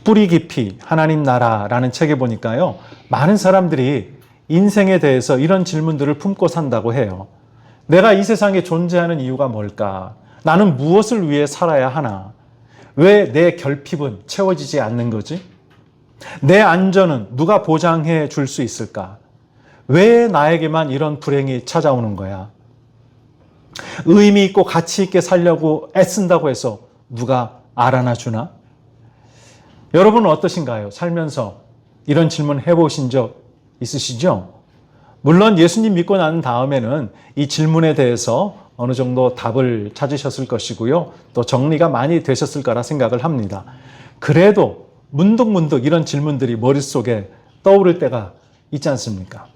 뿌리 깊이 하나님 나라라는 책에 보니까요, 많은 사람들이 인생에 대해서 이런 질문들을 품고 산다고 해요. 내가 이 세상에 존재하는 이유가 뭘까? 나는 무엇을 위해 살아야 하나? 왜 내 결핍은 채워지지 않는 거지? 내 안전은 누가 보장해 줄 수 있을까? 왜 나에게만 이런 불행이 찾아오는 거야? 의미 있고 가치 있게 살려고 애쓴다고 해서 누가 알아나 주나? 여러분은 어떠신가요? 살면서 이런 질문 해보신 적 있으시죠? 물론 예수님 믿고 난 다음에는 이 질문에 대해서 어느 정도 답을 찾으셨을 것이고요. 또 정리가 많이 되셨을 거라 생각을 합니다. 그래도 문득문득 이런 질문들이 머릿속에 떠오를 때가 있지 않습니까?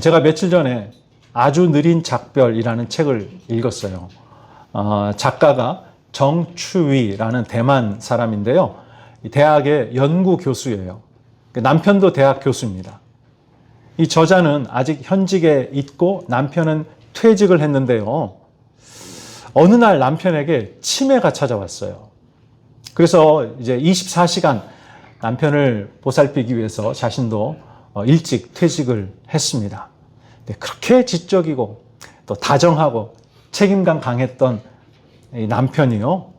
제가 며칠 전에 아주 느린 작별이라는 책을 읽었어요. 작가가 정추위라는 대만 사람인데요. 대학의 연구 교수예요. 남편도 대학 교수입니다. 이 저자는 아직 현직에 있고 남편은 퇴직을 했는데요. 어느 날 남편에게 치매가 찾아왔어요. 그래서 이제 24시간 남편을 보살피기 위해서 자신도 일찍 퇴직을 했습니다. 그렇게 지적이고 또 다정하고 책임감 강했던 이 남편이요,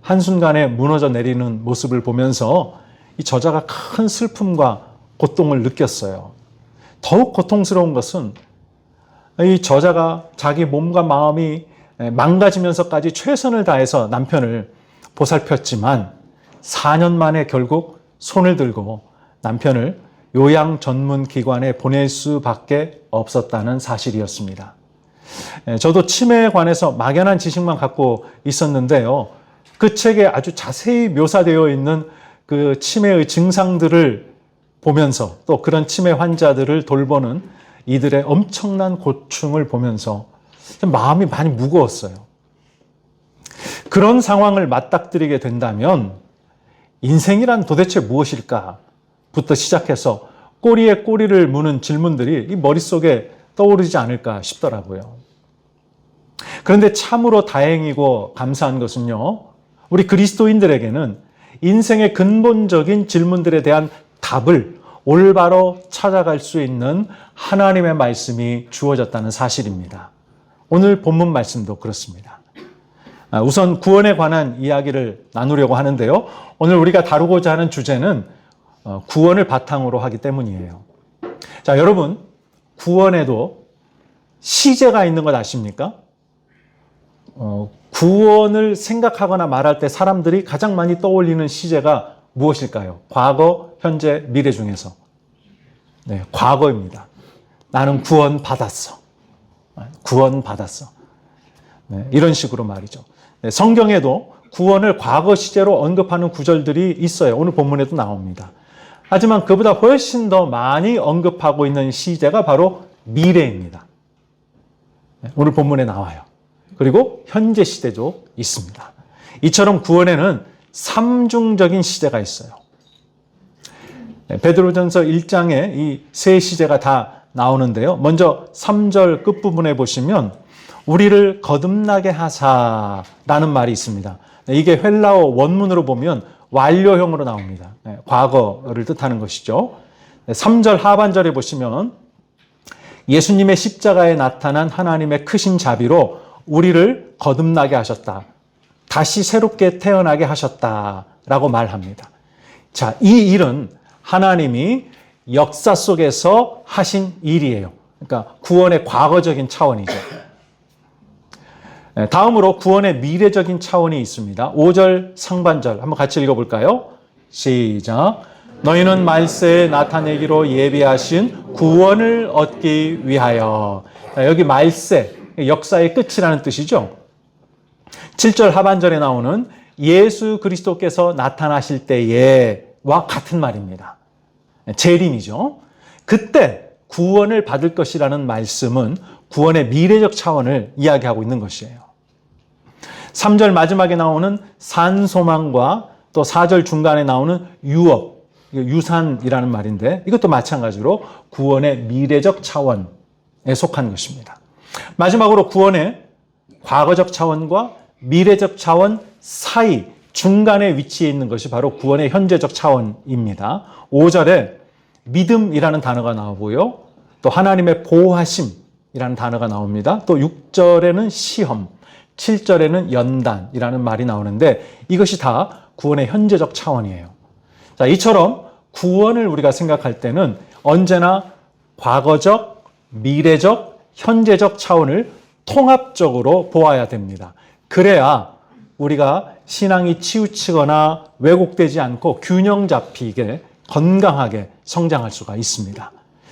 한순간에 무너져 내리는 모습을 보면서 이 저자가 큰 슬픔과 고통을 느꼈어요. 더욱 고통스러운 것은 이 저자가 자기 몸과 마음이 망가지면서까지 최선을 다해서 남편을 보살폈지만 4년 만에 결국 손을 들고 남편을 요양 전문 기관에 보낼 수밖에 없었다는 사실이었습니다. 저도 치매에 관해서 막연한 지식만 갖고 있었는데요. 그 책에 아주 자세히 묘사되어 있는 그 치매의 증상들을 보면서 또 그런 치매 환자들을 돌보는 이들의 엄청난 고충을 보면서 마음이 많이 무거웠어요. 그런 상황을 맞닥뜨리게 된다면 인생이란 도대체 무엇일까?부터 시작해서 꼬리에 꼬리를 무는 질문들이 이 머릿속에 떠오르지 않을까 싶더라고요. 그런데 참으로 다행이고 감사한 것은요, 우리 그리스도인들에게는 인생의 근본적인 질문들에 대한 답을 올바로 찾아갈 수 있는 하나님의 말씀이 주어졌다는 사실입니다. 오늘 본문 말씀도 그렇습니다. 우선 구원에 관한 이야기를 나누려고 하는데요. 오늘 우리가 다루고자 하는 주제는 구원을 바탕으로 하기 때문이에요. 자, 여러분, 구원에도 시제가 있는 것 아십니까? 구원을 생각하거나 말할 때 사람들이 가장 많이 떠올리는 시제가 무엇일까요? 과거, 현재, 미래 중에서. 네, 과거입니다. 나는 구원받았어. 구원받았어. 네, 이런 식으로 말이죠. 네, 성경에도 구원을 과거 시제로 언급하는 구절들이 있어요. 오늘 본문에도 나옵니다. 하지만 그보다 훨씬 더 많이 언급하고 있는 시제가 바로 미래입니다. 네, 오늘 본문에 나와요. 그리고 현재 시대도 있습니다. 이처럼 구원에는 삼중적인 시제가 있어요. 베드로전서 1장에 이 세 시제가 다 나오는데요. 먼저 3절 끝부분에 보시면 우리를 거듭나게 하사라는 말이 있습니다. 이게 헬라어 원문으로 보면 완료형으로 나옵니다. 과거를 뜻하는 것이죠. 3절 하반절에 보시면 예수님의 십자가에 나타난 하나님의 크신 자비로 우리를 거듭나게 하셨다. 다시 새롭게 태어나게 하셨다라고 말합니다. 자, 이 일은 하나님이 역사 속에서 하신 일이에요. 그러니까 구원의 과거적인 차원이죠. 다음으로 구원의 미래적인 차원이 있습니다. 5절 상반절 한번 같이 읽어볼까요? 시작. 너희는 말세에 나타내기로 예비하신 구원을 얻기 위하여. 여기 말세, 역사의 끝이라는 뜻이죠. 7절 하반절에 나오는 예수 그리스도께서 나타나실 때에와 같은 말입니다. 재림이죠. 그때 구원을 받을 것이라는 말씀은 구원의 미래적 차원을 이야기하고 있는 것이에요. 3절 마지막에 나오는 산소망과 또 4절 중간에 나오는 유업, 유산이라는 말인데 이것도 마찬가지로 구원의 미래적 차원에 속한 것입니다. 마지막으로 구원의 과거적 차원과 미래적 차원 사이 중간에 위치해 있는 것이 바로 구원의 현재적 차원입니다. 5절에 믿음이라는 단어가 나오고요. 또 하나님의 보호하심이라는 단어가 나옵니다. 또 6절에는 시험, 7절에는 연단이라는 말이 나오는데 이것이 다 구원의 현재적 차원이에요. 자, 이처럼 구원을 우리가 생각할 때는 언제나 과거적, 미래적, 현재적 차원을 통합적으로 보아야 됩니다. 그래야 우리가 신앙이 치우치거나 왜곡되지 않고 균형 잡히게 건강하게 성장할 수가 있습니다.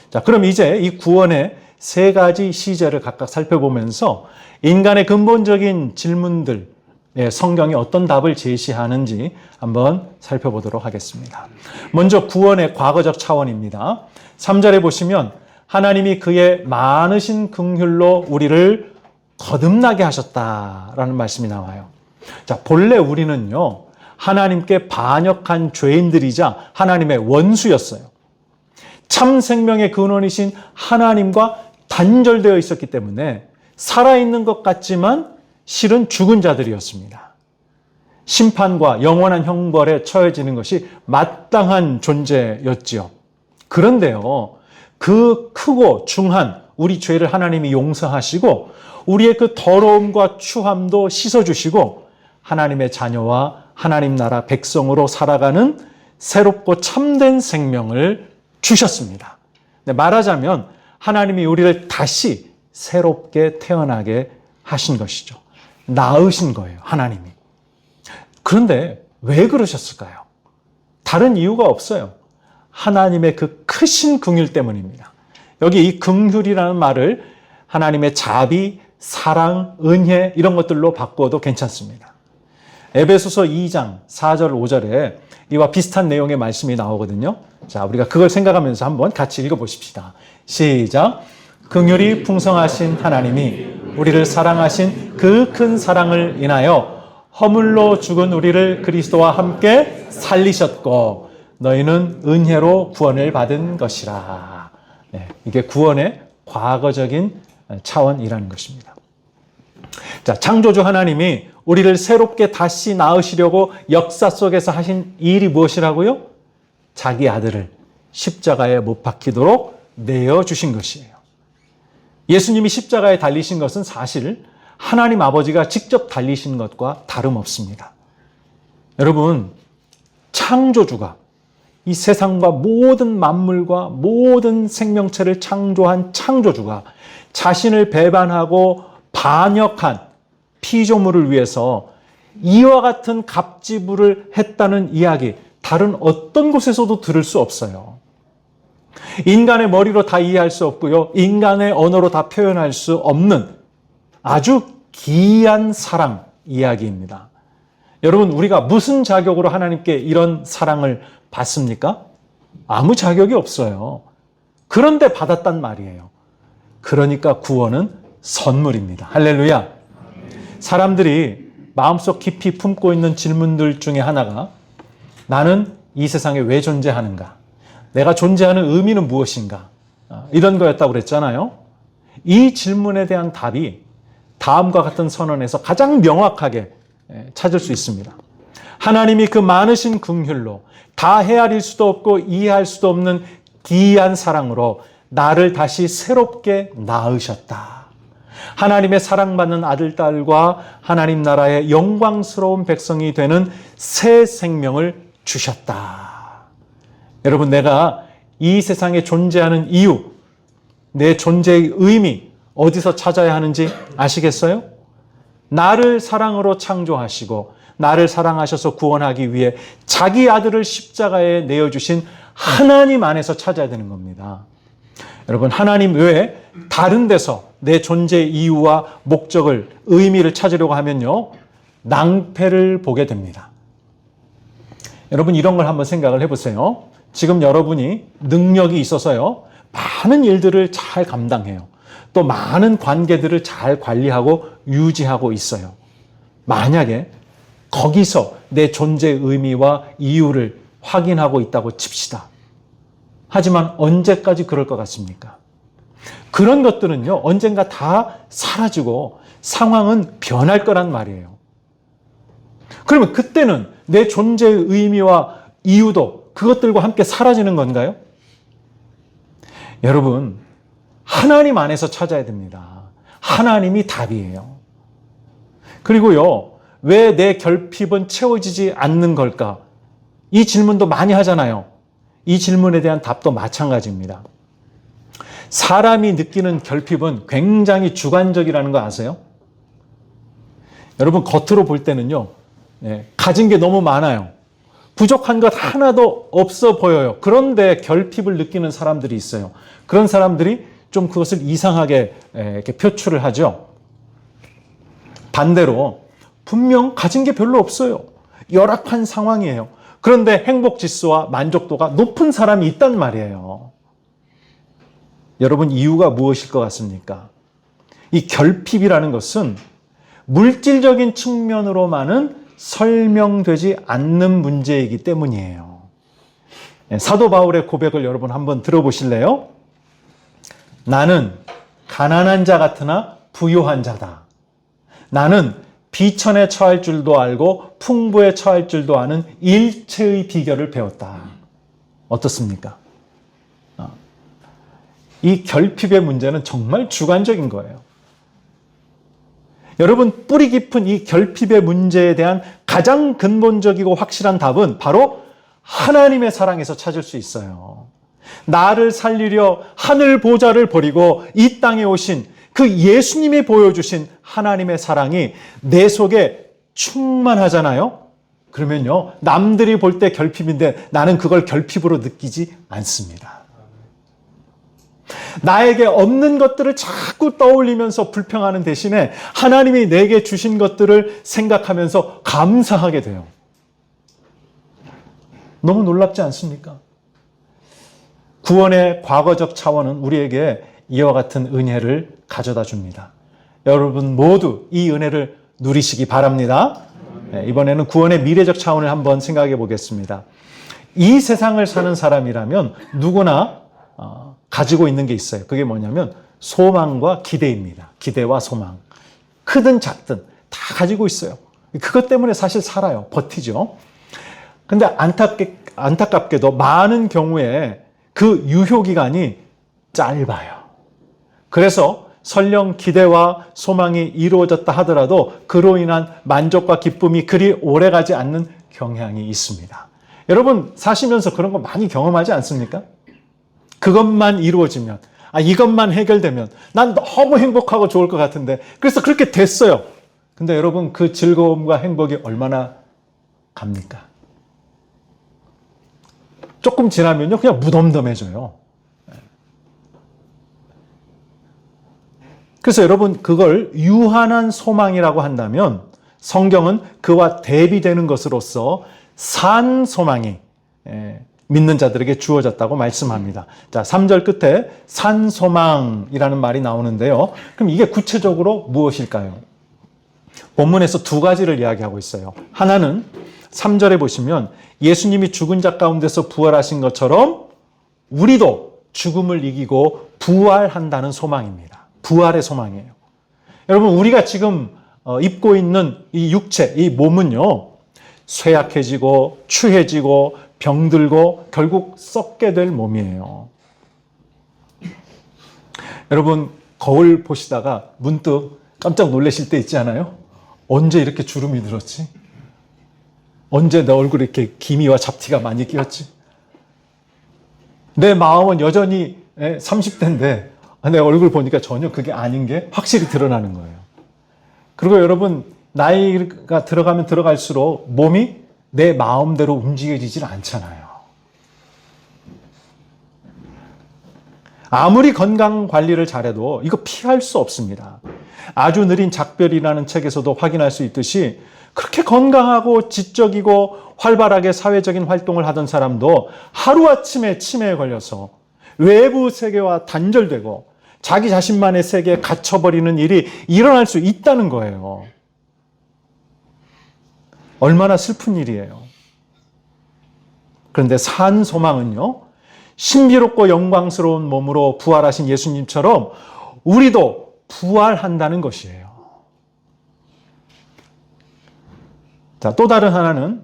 자, 그럼 이제 이 구원의 세 가지 시제를 각각 살펴보면서 인간의 근본적인 질문들, 성경이 어떤 답을 제시하는지 한번 살펴보도록 하겠습니다. 먼저 구원의 과거적 차원입니다. 3절에 보시면 하나님이 그의 많으신 긍휼로 우리를 거듭나게 하셨다라는 말씀이 나와요. 자, 본래 우리는요, 하나님께 반역한 죄인들이자 하나님의 원수였어요. 참 생명의 근원이신 하나님과 단절되어 있었기 때문에 살아있는 것 같지만 실은 죽은 자들이었습니다. 심판과 영원한 형벌에 처해지는 것이 마땅한 존재였지요. 그런데요, 그 크고 중한 우리 죄를 하나님이 용서하시고 우리의 그 더러움과 추함도 씻어주시고 하나님의 자녀와 하나님 나라 백성으로 살아가는 새롭고 참된 생명을 주셨습니다. 말하자면 하나님이 우리를 다시 새롭게 태어나게 하신 것이죠. 낳으신 거예요, 하나님이. 그런데 왜 그러셨을까요? 다른 이유가 없어요. 하나님의 그 크신 긍휼 때문입니다. 여기 이 긍휼이라는 말을 하나님의 자비, 사랑, 은혜 이런 것들로 바꿔도 괜찮습니다. 에베소서 2장 4절 5절에 이와 비슷한 내용의 말씀이 나오거든요. 자, 우리가 그걸 생각하면서 한번 같이 읽어보십시다. 시작. 긍휼이 풍성하신 하나님이 우리를 사랑하신 그 큰 사랑을 인하여 허물로 죽은 우리를 그리스도와 함께 살리셨고 너희는 은혜로 구원을 받은 것이라. 네, 이게 구원의 과거적인 차원이라는 것입니다. 자, 창조주 하나님이 우리를 새롭게 다시 낳으시려고 역사 속에서 하신 일이 무엇이라고요? 자기 아들을 십자가에 못 박히도록 내어주신 것이에요. 예수님이 십자가에 달리신 것은 사실 하나님 아버지가 직접 달리신 것과 다름없습니다. 여러분, 창조주가 이 세상과 모든 만물과 모든 생명체를 창조한 창조주가 자신을 배반하고 반역한 피조물을 위해서 이와 같은 갑지부를 했다는 이야기, 다른 어떤 곳에서도 들을 수 없어요. 인간의 머리로 다 이해할 수 없고요. 인간의 언어로 다 표현할 수 없는 아주 기이한 사랑 이야기입니다. 여러분, 우리가 무슨 자격으로 하나님께 이런 사랑을 받습니까? 아무 자격이 없어요. 그런데 받았단 말이에요. 그러니까 구원은 선물입니다. 할렐루야. 사람들이 마음속 깊이 품고 있는 질문들 중에 하나가 나는 이 세상에 왜 존재하는가? 내가 존재하는 의미는 무엇인가? 이런 거였다고 그랬잖아요. 이 질문에 대한 답이 다음과 같은 선언에서 가장 명확하게 찾을 수 있습니다. 하나님이 그 많으신 긍휼로 다 헤아릴 수도 없고 이해할 수도 없는 기이한 사랑으로 나를 다시 새롭게 낳으셨다. 하나님의 사랑받는 아들, 딸과 하나님 나라의 영광스러운 백성이 되는 새 생명을 주셨다. 여러분, 내가 이 세상에 존재하는 이유, 내 존재의 의미 어디서 찾아야 하는지 아시겠어요? 나를 사랑으로 창조하시고 나를 사랑하셔서 구원하기 위해 자기 아들을 십자가에 내어주신 하나님 안에서 찾아야 되는 겁니다. 여러분, 하나님 외에 다른 데서 내 존재의 이유와 목적을, 의미를 찾으려고 하면요, 낭패를 보게 됩니다. 여러분, 이런 걸 한번 생각을 해보세요. 지금 여러분이 능력이 있어서요, 많은 일들을 잘 감당해요. 또 많은 관계들을 잘 관리하고 유지하고 있어요. 만약에 거기서 내 존재의 의미와 이유를 확인하고 있다고 칩시다. 하지만 언제까지 그럴 것 같습니까? 그런 것들은요, 언젠가 다 사라지고 상황은 변할 거란 말이에요. 그러면 그때는 내 존재의 의미와 이유도 그것들과 함께 사라지는 건가요? 여러분, 하나님 안에서 찾아야 됩니다. 하나님이 답이에요. 그리고요, 왜 내 결핍은 채워지지 않는 걸까? 이 질문도 많이 하잖아요. 이 질문에 대한 답도 마찬가지입니다. 사람이 느끼는 결핍은 굉장히 주관적이라는 거 아세요? 여러분, 겉으로 볼 때는요, 가진 게 너무 많아요. 부족한 것 하나도 없어 보여요. 그런데 결핍을 느끼는 사람들이 있어요. 그런 사람들이 좀 그것을 이상하게 이렇게 표출을 하죠. 반대로 분명 가진 게 별로 없어요. 열악한 상황이에요. 그런데 행복 지수와 만족도가 높은 사람이 있단 말이에요. 여러분, 이유가 무엇일 것 같습니까? 이 결핍이라는 것은 물질적인 측면으로만은 설명되지 않는 문제이기 때문이에요. 사도 바울의 고백을 여러분 한번 들어보실래요? 나는 가난한 자 같으나 부유한 자다. 나는 비천에 처할 줄도 알고 풍부에 처할 줄도 아는 일체의 비결을 배웠다. 어떻습니까? 이 결핍의 문제는 정말 주관적인 거예요. 여러분, 뿌리 깊은 이 결핍의 문제에 대한 가장 근본적이고 확실한 답은 바로 하나님의 사랑에서 찾을 수 있어요. 나를 살리려 하늘 보좌를 버리고 이 땅에 오신 그 예수님이 보여주신 하나님의 사랑이 내 속에 충만하잖아요. 그러면요, 남들이 볼 때 결핍인데 나는 그걸 결핍으로 느끼지 않습니다. 나에게 없는 것들을 자꾸 떠올리면서 불평하는 대신에 하나님이 내게 주신 것들을 생각하면서 감사하게 돼요. 너무 놀랍지 않습니까? 구원의 과거적 차원은 우리에게 이와 같은 은혜를 가져다 줍니다. 여러분 모두 이 은혜를 누리시기 바랍니다. 이번에는 구원의 미래적 차원을 한번 생각해 보겠습니다. 이 세상을 사는 사람이라면 누구나 가지고 있는 게 있어요. 그게 뭐냐면 소망과 기대입니다. 기대와 소망. 크든 작든 다 가지고 있어요. 그것 때문에 사실 살아요. 버티죠. 근데 안타깝게도 많은 경우에 그 유효기간이 짧아요. 그래서 설령 기대와 소망이 이루어졌다 하더라도 그로 인한 만족과 기쁨이 그리 오래가지 않는 경향이 있습니다. 여러분 사시면서 그런 거 많이 경험하지 않습니까? 그것만 이루어지면, 이것만 해결되면 난 너무 행복하고 좋을 것 같은데, 그래서 그렇게 됐어요. 근데 여러분 그 즐거움과 행복이 얼마나 갑니까? 조금 지나면요 그냥 무덤덤해져요. 그래서 여러분 그걸 유한한 소망이라고 한다면 성경은 그와 대비되는 것으로서 산 소망이 믿는 자들에게 주어졌다고 말씀합니다. 자, 3절 끝에 산 소망이라는 말이 나오는데요. 그럼 이게 구체적으로 무엇일까요? 본문에서 두 가지를 이야기하고 있어요. 하나는 3절에 보시면 예수님이 죽은 자 가운데서 부활하신 것처럼 우리도 죽음을 이기고 부활한다는 소망입니다. 부활의 소망이에요. 여러분 우리가 지금 입고 있는 이 육체, 이 몸은요 쇠약해지고 추해지고 병들고 결국 썩게 될 몸이에요. 여러분 거울 보시다가 문득 깜짝 놀라실 때 있지 않아요? 언제 이렇게 주름이 들었지? 언제 내 얼굴에 이렇게 기미와 잡티가 많이 끼었지? 내 마음은 여전히 30대인데 내 얼굴 보니까 전혀 그게 아닌 게 확실히 드러나는 거예요. 그리고 여러분 나이가 들어가면 들어갈수록 몸이 내 마음대로 움직여지질 않잖아요. 아무리 건강 관리를 잘해도 이거 피할 수 없습니다. 아주 느린 작별이라는 책에서도 확인할 수 있듯이 그렇게 건강하고 지적이고 활발하게 사회적인 활동을 하던 사람도 하루아침에 치매에 걸려서 외부 세계와 단절되고 자기 자신만의 세계에 갇혀버리는 일이 일어날 수 있다는 거예요. 얼마나 슬픈 일이에요. 그런데 산 소망은요, 신비롭고 영광스러운 몸으로 부활하신 예수님처럼 우리도 부활한다는 것이에요. 자, 또 다른 하나는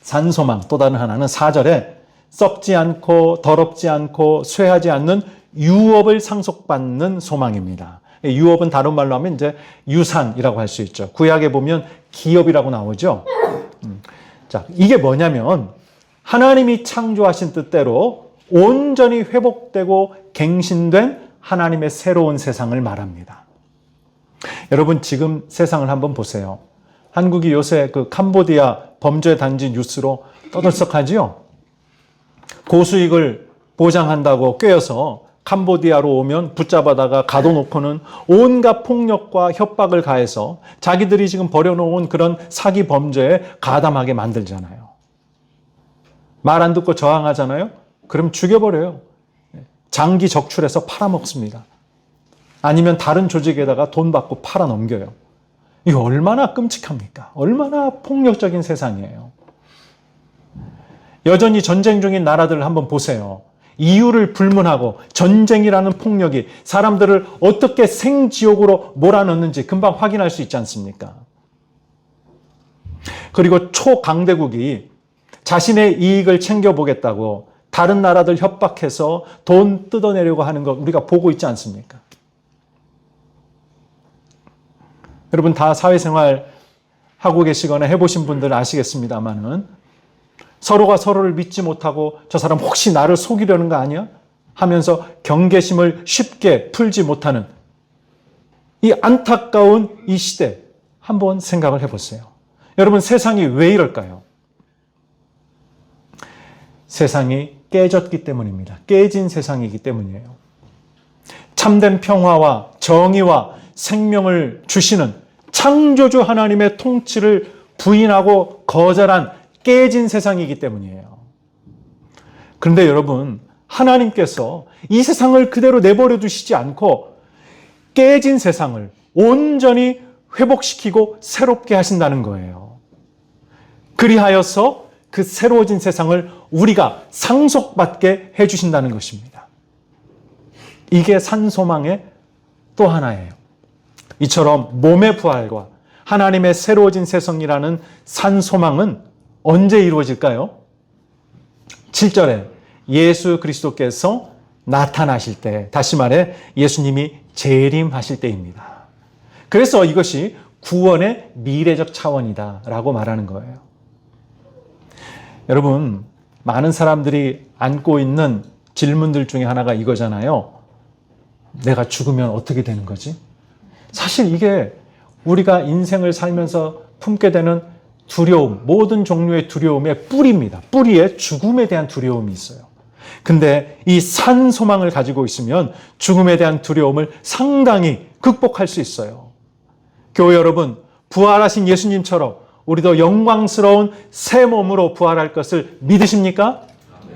산소망, 또 다른 하나는 4절에 썩지 않고 더럽지 않고 쇠하지 않는 유업을 상속받는 소망입니다. 유업은 다른 말로 하면 이제 유산이라고 할 수 있죠. 구약에 보면 기업이라고 나오죠. 자, 이게 뭐냐면 하나님이 창조하신 뜻대로 온전히 회복되고 갱신된 하나님의 새로운 세상을 말합니다. 여러분 지금 세상을 한번 보세요. 한국이 요새 그 캄보디아 범죄 단지 뉴스로 떠들썩하지요. 고수익을 보장한다고 꿰어서 캄보디아로 오면 붙잡아다가 가둬놓고는 온갖 폭력과 협박을 가해서 자기들이 지금 벌여놓은 그런 사기 범죄에 가담하게 만들잖아요. 말 안 듣고 저항하잖아요. 그럼 죽여버려요. 장기 적출해서 팔아먹습니다. 아니면 다른 조직에다가 돈 받고 팔아넘겨요. 이거 얼마나 끔찍합니까? 얼마나 폭력적인 세상이에요. 여전히 전쟁 중인 나라들을 한번 보세요. 이유를 불문하고 전쟁이라는 폭력이 사람들을 어떻게 생지옥으로 몰아넣는지 금방 확인할 수 있지 않습니까? 그리고 초강대국이 자신의 이익을 챙겨보겠다고 다른 나라들 협박해서 돈 뜯어내려고 하는 거 우리가 보고 있지 않습니까? 여러분 다 사회생활 하고 계시거나 해보신 분들은 아시겠습니다만은 서로가 서로를 믿지 못하고 저 사람 혹시 나를 속이려는 거 아니야? 하면서 경계심을 쉽게 풀지 못하는 이 안타까운 이 시대 한번 생각을 해보세요. 여러분 세상이 왜 이럴까요? 세상이 깨졌기 때문입니다. 깨진 세상이기 때문이에요. 참된 평화와 정의와 생명을 주시는 창조주 하나님의 통치를 부인하고 거절한 깨진 세상이기 때문이에요. 그런데 여러분, 하나님께서 이 세상을 그대로 내버려 두시지 않고 깨진 세상을 온전히 회복시키고 새롭게 하신다는 거예요. 그리하여서 그 새로워진 세상을 우리가 상속받게 해주신다는 것입니다. 이게 산소망의 또 하나예요. 이처럼 몸의 부활과 하나님의 새로워진 세상이라는 산소망은 언제 이루어질까요? 7절에 예수 그리스도께서 나타나실 때, 다시 말해 예수님이 재림하실 때입니다. 그래서 이것이 구원의 미래적 차원이다 라고 말하는 거예요. 여러분, 많은 사람들이 안고 있는 질문들 중에 하나가 이거잖아요. 내가 죽으면 어떻게 되는 거지? 사실 이게 우리가 인생을 살면서 품게 되는 두려움, 모든 종류의 두려움의 뿌리입니다. 뿌리에 죽음에 대한 두려움이 있어요. 근데 이 산소망을 가지고 있으면 죽음에 대한 두려움을 상당히 극복할 수 있어요. 교회 여러분, 부활하신 예수님처럼 우리도 영광스러운 새 몸으로 부활할 것을 믿으십니까?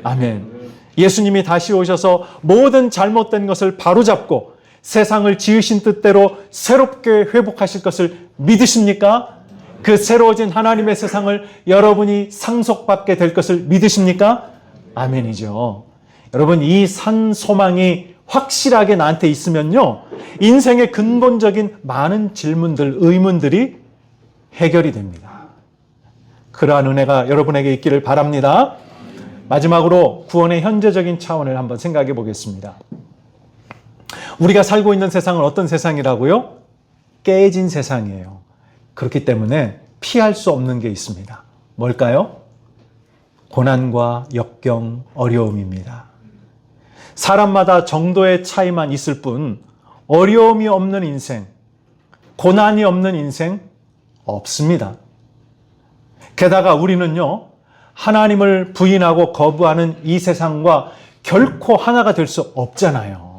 아멘. 예수님이 다시 오셔서 모든 잘못된 것을 바로잡고 세상을 지으신 뜻대로 새롭게 회복하실 것을 믿으십니까? 그 새로워진 하나님의 세상을 여러분이 상속받게 될 것을 믿으십니까? 아멘이죠. 여러분, 이 산소망이 확실하게 나한테 있으면요, 인생의 근본적인 많은 질문들, 의문들이 해결이 됩니다. 그러한 은혜가 여러분에게 있기를 바랍니다. 마지막으로 구원의 현재적인 차원을 한번 생각해 보겠습니다. 우리가 살고 있는 세상은 어떤 세상이라고요? 깨진 세상이에요. 그렇기 때문에 피할 수 없는 게 있습니다. 뭘까요? 고난과 역경, 어려움입니다. 사람마다 정도의 차이만 있을 뿐 어려움이 없는 인생, 고난이 없는 인생 없습니다. 게다가 우리는요, 하나님을 부인하고 거부하는 이 세상과 결코 하나가 될 수 없잖아요.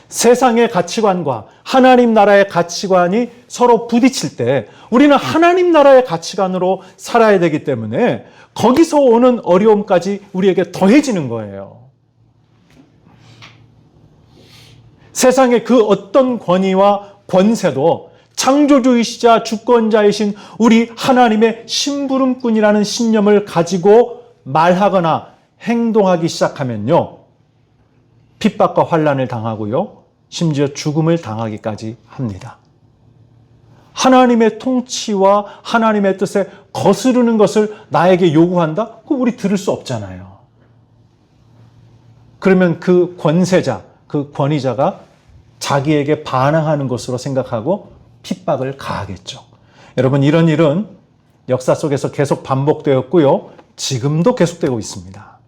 세상의 가치관과 하나님 나라의 가치관이 서로 부딪힐 때 우리는 하나님 나라의 가치관으로 살아야 되기 때문에 거기서 오는 어려움까지 우리에게 더해지는 거예요. 세상의 그 어떤 권위와 권세도 창조주이시자 주권자이신 우리 하나님의 심부름꾼이라는 신념을 가지고 말하거나 행동하기 시작하면요, 핍박과 환난을 당하고요, 심지어 죽음을 당하기까지 합니다. 하나님의 통치와 하나님의 뜻에 거스르는 것을 나에게 요구한다? 그거 우리 들을 수 없잖아요. 그러면 그 권세자, 그 권위자가 자기에게 반항하는 것으로 생각하고 핍박을 가하겠죠. 여러분, 이런 일은 역사 속에서 계속 반복되었고요. 지금도 계속되고 있습니다.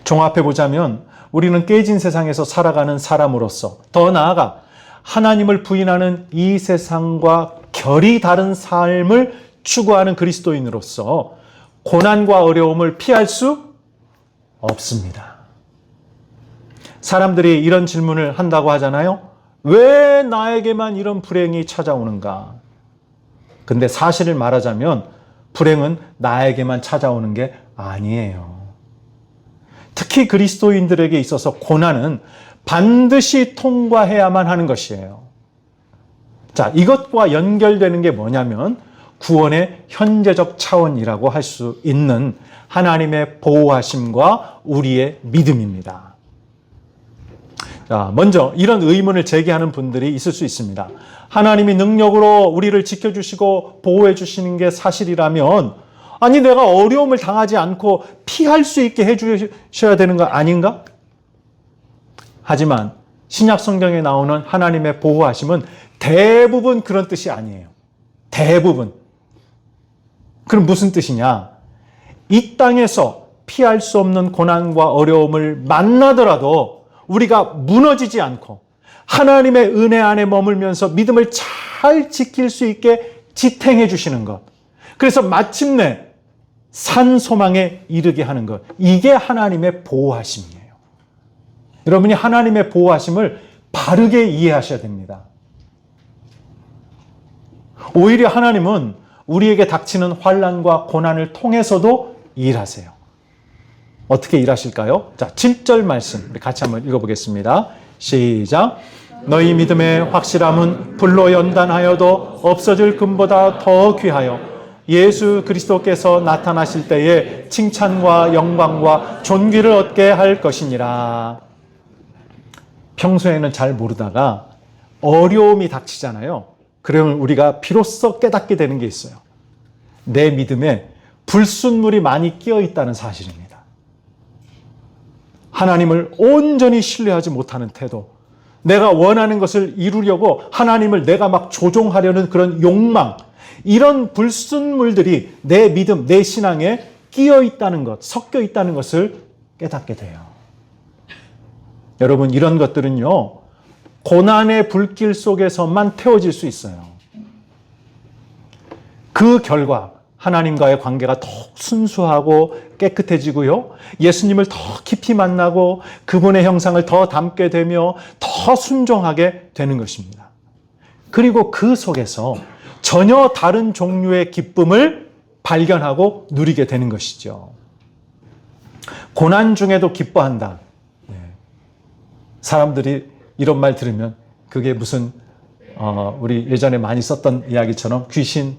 종합해 보자면 우리는 깨진 세상에서 살아가는 사람으로서, 더 나아가 하나님을 부인하는 이 세상과 결이 다른 삶을 추구하는 그리스도인으로서 고난과 어려움을 피할 수 없습니다. 사람들이 이런 질문을 한다고 하잖아요. 왜 나에게만 이런 불행이 찾아오는가? 근데 사실을 말하자면 불행은 나에게만 찾아오는 게 아니에요. 특히 그리스도인들에게 있어서 고난은 반드시 통과해야만 하는 것이에요. 자, 이것과 연결되는 게 뭐냐면 구원의 현재적 차원이라고 할 수 있는 하나님의 보호하심과 우리의 믿음입니다. 자, 먼저 이런 의문을 제기하는 분들이 있을 수 있습니다. 하나님이 능력으로 우리를 지켜주시고 보호해 주시는 게 사실이라면, 아니 내가 어려움을 당하지 않고 피할 수 있게 해주셔야 되는 거 아닌가? 하지만 신약 성경에 나오는 하나님의 보호하심은 대부분 그런 뜻이 아니에요. 대부분. 그럼 무슨 뜻이냐? 이 땅에서 피할 수 없는 고난과 어려움을 만나더라도 우리가 무너지지 않고 하나님의 은혜 안에 머물면서 믿음을 잘 지킬 수 있게 지탱해 주시는 것. 그래서 마침내 산 소망에 이르게 하는 것. 이게 하나님의 보호하심이에요. 여러분이 하나님의 보호하심을 바르게 이해하셔야 됩니다. 오히려 하나님은 우리에게 닥치는 환난과 고난을 통해서도 일하세요. 어떻게 일하실까요? 자, 7절 말씀 우리 같이 한번 읽어보겠습니다. 시작. 너희 믿음의 확실함은 불로 연단하여도 없어질 금보다 더 귀하여 예수 그리스도께서 나타나실 때에 칭찬과 영광과 존귀를 얻게 할 것이니라. 평소에는 잘 모르다가 어려움이 닥치잖아요. 그러면 우리가 비로소 깨닫게 되는 게 있어요. 내 믿음에 불순물이 많이 끼어 있다는 사실입니다. 하나님을 온전히 신뢰하지 못하는 태도, 내가 원하는 것을 이루려고 하나님을 내가 막 조종하려는 그런 욕망, 이런 불순물들이 내 믿음, 내 신앙에 끼어 있다는 것, 섞여 있다는 것을 깨닫게 돼요. 여러분, 이런 것들은요, 고난의 불길 속에서만 태워질 수 있어요. 그 결과 하나님과의 관계가 더 순수하고 깨끗해지고요. 예수님을 더 깊이 만나고 그분의 형상을 더 담게 되며 더 순종하게 되는 것입니다. 그리고 그 속에서 전혀 다른 종류의 기쁨을 발견하고 누리게 되는 것이죠. 고난 중에도 기뻐한다. 사람들이 이런 말 들으면 그게 무슨 우리 예전에 많이 썼던 이야기처럼 귀신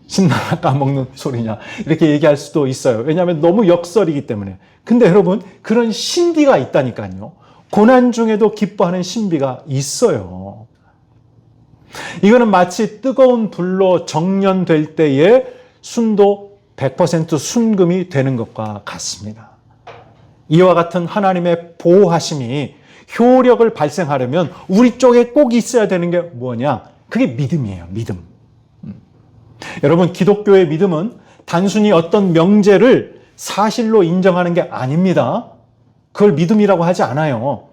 신나라 까먹는 소리냐 이렇게 얘기할 수도 있어요. 왜냐하면 너무 역설이기 때문에. 근데 여러분, 그런 신비가 있다니까요. 고난 중에도 기뻐하는 신비가 있어요. 이거는 마치 뜨거운 불로 정련될 때에 순도 100% 순금이 되는 것과 같습니다. 이와 같은 하나님의 보호하심이 효력을 발생하려면 우리 쪽에 꼭 있어야 되는 게 뭐냐? 그게 믿음이에요. 믿음. 여러분, 기독교의 믿음은 단순히 어떤 명제를 사실로 인정하는 게 아닙니다. 그걸 믿음이라고 하지 않아요.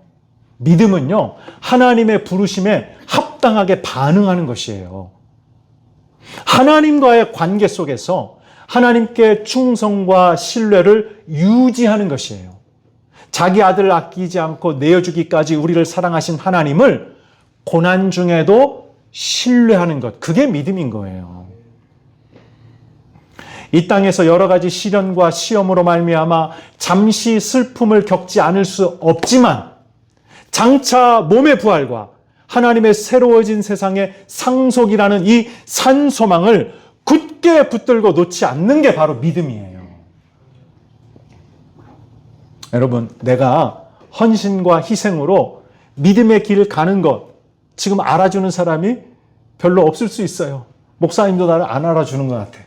믿음은요, 하나님의 부르심에 합당하게 반응하는 것이에요. 하나님과의 관계 속에서 하나님께 충성과 신뢰를 유지하는 것이에요. 자기 아들을 아끼지 않고 내어주기까지 우리를 사랑하신 하나님을 고난 중에도 신뢰하는 것, 그게 믿음인 거예요. 이 땅에서 여러 가지 시련과 시험으로 말미암아 잠시 슬픔을 겪지 않을 수 없지만 장차 몸의 부활과 하나님의 새로워진 세상의 상속이라는 이 산소망을 굳게 붙들고 놓지 않는 게 바로 믿음이에요. 여러분, 내가 헌신과 희생으로 믿음의 길을 가는 것, 지금 알아주는 사람이 별로 없을 수 있어요. 목사님도 나를 안 알아주는 것 같아.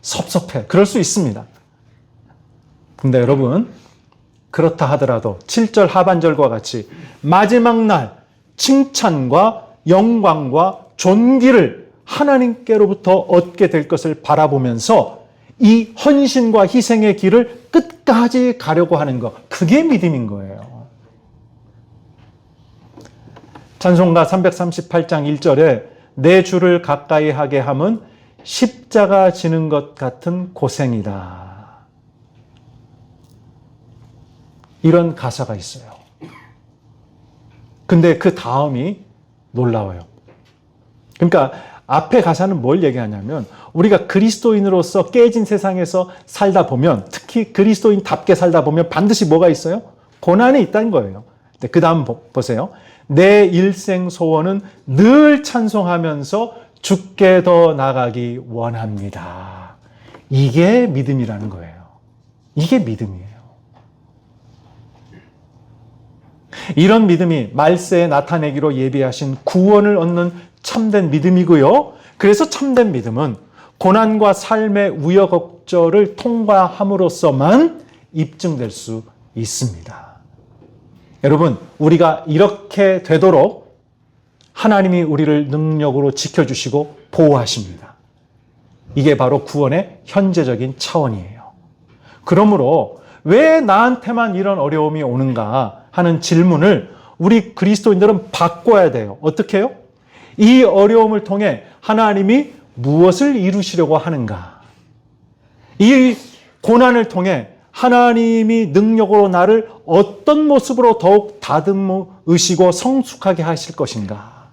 섭섭해. 그럴 수 있습니다. 근데 여러분, 그렇다 하더라도 7절 하반절과 같이 마지막 날 칭찬과 영광과 존귀를 하나님께로부터 얻게 될 것을 바라보면서 이 헌신과 희생의 길을 끝까지 가려고 하는 것, 그게 믿음인 거예요. 찬송가 338장 1절에 내 주를 가까이 하게 함은 십자가 지는 것 같은 고생이다. 이런 가사가 있어요. 근데 그 다음이 놀라워요. 그러니까 앞에 가사는 뭘 얘기하냐면 우리가 그리스도인으로서 깨진 세상에서 살다 보면, 특히 그리스도인답게 살다 보면 반드시 뭐가 있어요? 고난이 있다는 거예요. 그 다음 보세요. 내 일생 소원은 늘 찬송하면서 주께 더 나가기 원합니다. 이게 믿음이라는 거예요. 이게 믿음이에요. 이런 믿음이 말세에 나타내기로 예비하신 구원을 얻는 참된 믿음이고요. 그래서 참된 믿음은 고난과 삶의 우여곡절을 통과함으로써만 입증될 수 있습니다. 여러분, 우리가 이렇게 되도록 하나님이 우리를 능력으로 지켜주시고 보호하십니다. 이게 바로 구원의 현재적인 차원이에요. 그러므로 왜 나한테만 이런 어려움이 오는가 하는 질문을 우리 그리스도인들은 바꿔야 돼요. 어떻게 해요? 이 어려움을 통해 하나님이 무엇을 이루시려고 하는가? 이 고난을 통해 하나님이 능력으로 나를 어떤 모습으로 더욱 다듬으시고 성숙하게 하실 것인가?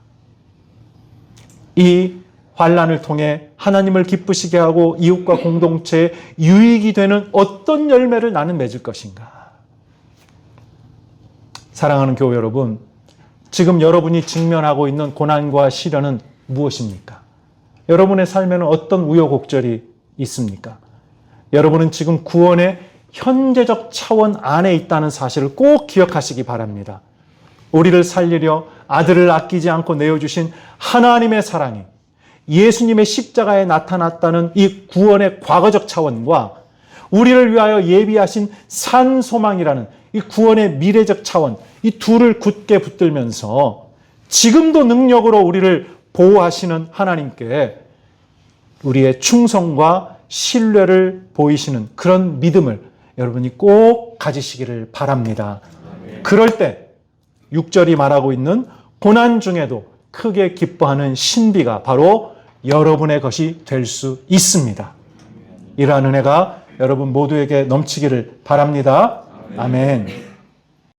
이 환난을 통해 하나님을 기쁘시게 하고 이웃과 공동체에 유익이 되는 어떤 열매를 나는 맺을 것인가? 사랑하는 교회 여러분, 지금 여러분이 직면하고 있는 고난과 시련은 무엇입니까? 여러분의 삶에는 어떤 우여곡절이 있습니까? 여러분은 지금 구원의 현재적 차원 안에 있다는 사실을 꼭 기억하시기 바랍니다. 우리를 살리려 아들을 아끼지 않고 내어주신 하나님의 사랑이 예수님의 십자가에 나타났다는 이 구원의 과거적 차원과 우리를 위하여 예비하신 산 소망이라는 이 구원의 미래적 차원, 이 둘을 굳게 붙들면서 지금도 능력으로 우리를 보호하시는 하나님께 우리의 충성과 신뢰를 보이시는 그런 믿음을 여러분이 꼭 가지시기를 바랍니다. 그럴 때 6절이 말하고 있는 고난 중에도 크게 기뻐하는 신비가 바로 여러분의 것이 될 수 있습니다. 이러한 은혜가 여러분 모두에게 넘치기를 바랍니다. 아멘.